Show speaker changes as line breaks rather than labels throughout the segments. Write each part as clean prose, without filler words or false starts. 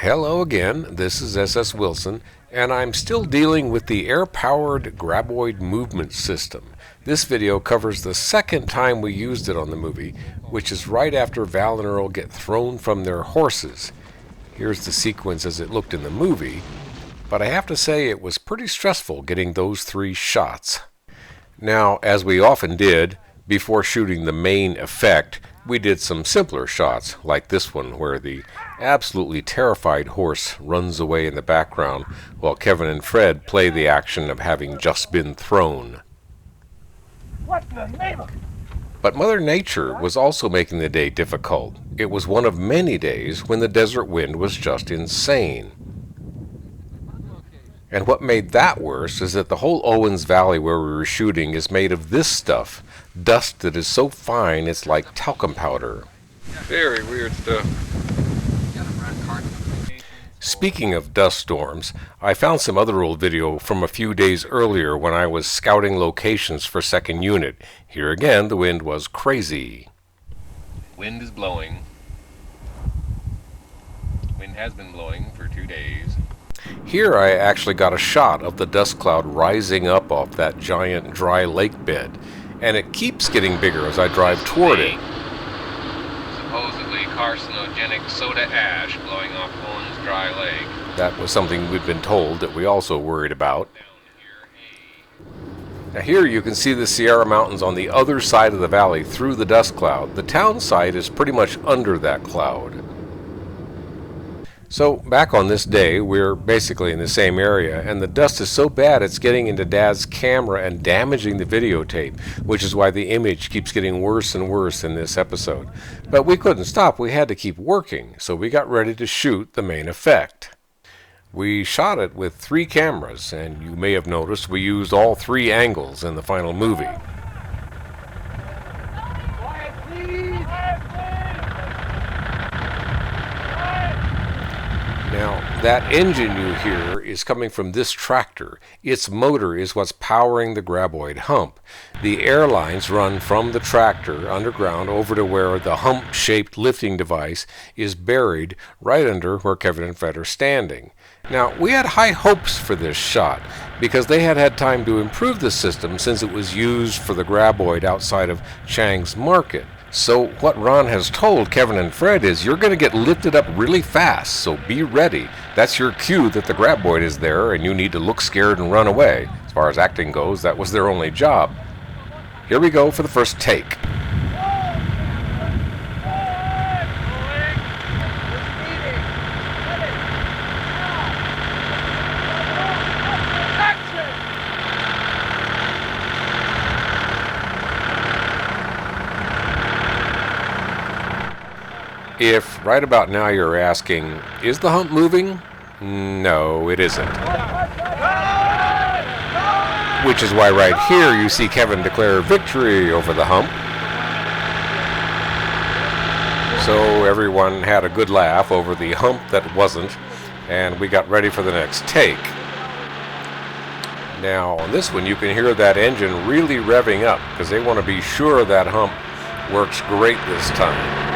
Hello again, this is SS Wilson, and I'm still dealing with the air-powered Graboid movement system. This video covers the second time we used it on the movie, which is right after Val and Earl get thrown from their horses. Here's the sequence as it looked in the movie, but I have to say it was pretty stressful getting those 3 shots. Now, as we often did, before shooting the main effect, we did some simpler shots, like this one where the absolutely terrified horse runs away in the background while Kevin and Fred play the action of having just been thrown.
What in the name of...
But Mother Nature was also making the day difficult. It was one of many days when the desert wind was just insane. And what made that worse is that the whole Owens Valley where we were shooting is made of this stuff, dust that is so fine it's like talcum powder. Very weird stuff. Speaking of dust storms, I found some other old video from a few days earlier when I was scouting locations for 2nd Unit. Here again, the wind was crazy. Wind is blowing. Wind has been blowing for 2 days. Here I actually got a shot of the dust cloud rising up off that giant dry lake bed, and it keeps getting bigger as I drive toward it. Supposedly carcinogenic soda ash blowing off Owens Dry Lake. That was something we'd been told that we also worried about. Now here you can see the Sierra Mountains on the other side of the valley through the dust cloud. The town site is pretty much under that cloud. So back on this day, we're basically in the same area, and the dust is so bad it's getting into Dad's camera and damaging the videotape, which is why the image keeps getting worse and worse in this episode. But we couldn't stop, we had to keep working, so we got ready to shoot the main effect. We shot it with 3 cameras, and you may have noticed we used all 3 angles in the final movie. Now, that engine you hear is coming from this tractor. Its motor is what's powering the Graboid hump. The air lines run from the tractor underground over to where the hump-shaped lifting device is buried right under where Kevin and Fred are standing. Now, we had high hopes for this shot because they had had time to improve the system since it was used for the Graboid outside of Chang's Market. So what Ron has told Kevin and Fred is you're going to get lifted up really fast, so be ready. That's your cue that the Graboid is there and you need to look scared and run away. As far as acting goes, that was their only job. Here we go for the first take. If right about now you're asking, is the hump moving? No, it isn't. Which is why right here you see Kevin declare victory over the hump. So everyone had a good laugh over the hump that wasn't, and we got ready for the next take. Now on this one you can hear that engine really revving up because they want to be sure that hump works great this time.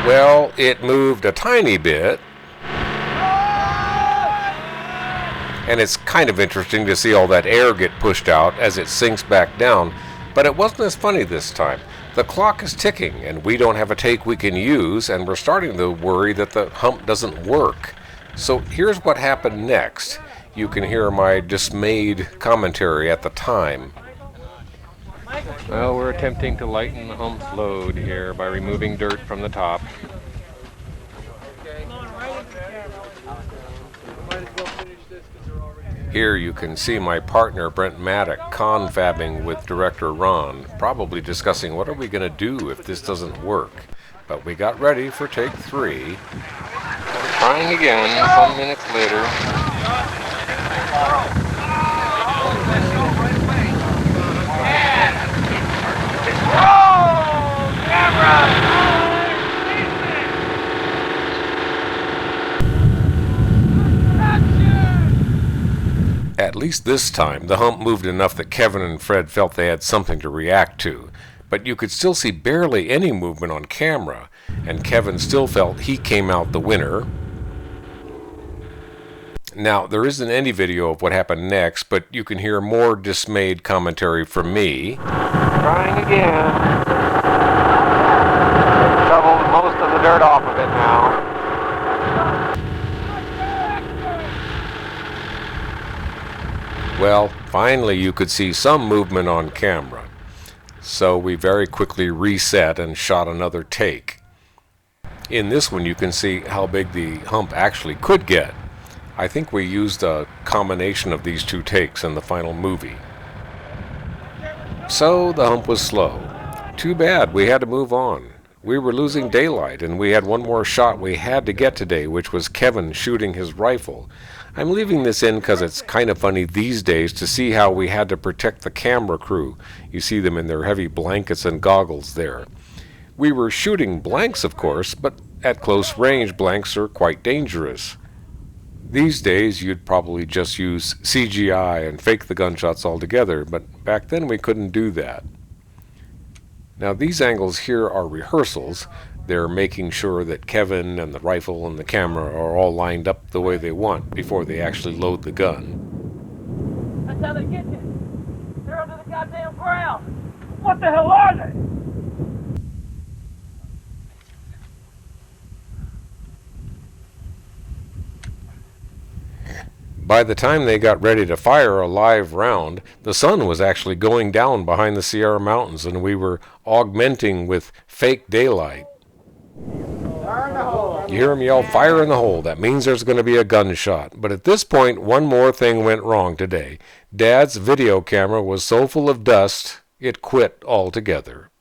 Well, it moved a tiny bit, and it's kind of interesting to see all that air get pushed out as it sinks back down, but it wasn't as funny this time. The clock is ticking, and we don't have a take we can use, and we're starting to worry that the hump doesn't work. So here's what happened next. You can hear my dismayed commentary at the time. Well, we're attempting to lighten the hump's load here by removing dirt from the top. Here you can see my partner Brent Maddock confabbing with director Ron, probably discussing what are we going to do if this doesn't work. But we got ready for take 3. Trying again some minutes later.
Oh, camera!
At least this time, the hump moved enough that Kevin and Fred felt they had something to react to. But you could still see barely any movement on camera, and Kevin still felt he came out the winner. Now, there isn't any video of what happened next, but you can hear more dismayed commentary from me.
Trying again. Shoveled most of the dirt off of it now.
Well, finally you could see some movement on camera. So we very quickly reset and shot another take. In this one you can see how big the hump actually could get. I think we used a combination of these two takes in the final movie. So the hump was slow. Too bad, we had to move on. We were losing daylight, and we had one more shot we had to get today, which was Kevin shooting his rifle. I'm leaving this in because it's kind of funny these days to see how we had to protect the camera crew. You see them in their heavy blankets and goggles there. We were shooting blanks, of course, but at close range, blanks are quite dangerous. These days, you'd probably just use CGI and fake the gunshots altogether, but back then we couldn't do that. Now, these angles here are rehearsals. They're making sure that Kevin and the rifle and the camera are all lined up the way they want before they actually load the gun.
That's how they get you. They're under the goddamn ground. What the hell are they?
By the time they got ready to fire a live round, the sun was actually going down behind the Sierra Mountains, and we were augmenting with fake daylight. You hear him yell, "Fire in the hole." That means there's going to be a gunshot. But at this point, one more thing went wrong today. Dad's video camera was so full of dust, it quit altogether.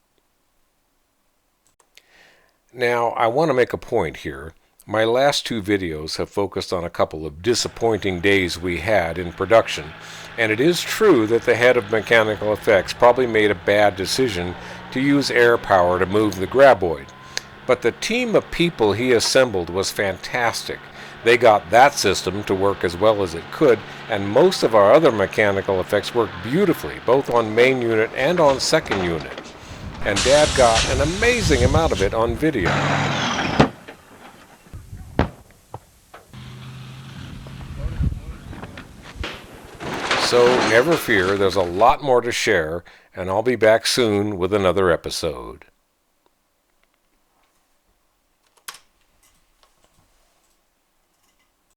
Now, I want to make a point here. My last two videos have focused on a couple of disappointing days we had in production, and it is true that the head of mechanical effects probably made a bad decision to use air power to move the Graboid. But the team of people he assembled was fantastic. They got that system to work as well as it could, and most of our other mechanical effects worked beautifully, both on main unit and on second unit. And Dad got an amazing amount of it on video. So never fear, there's a lot more to share, and I'll be back soon with another episode.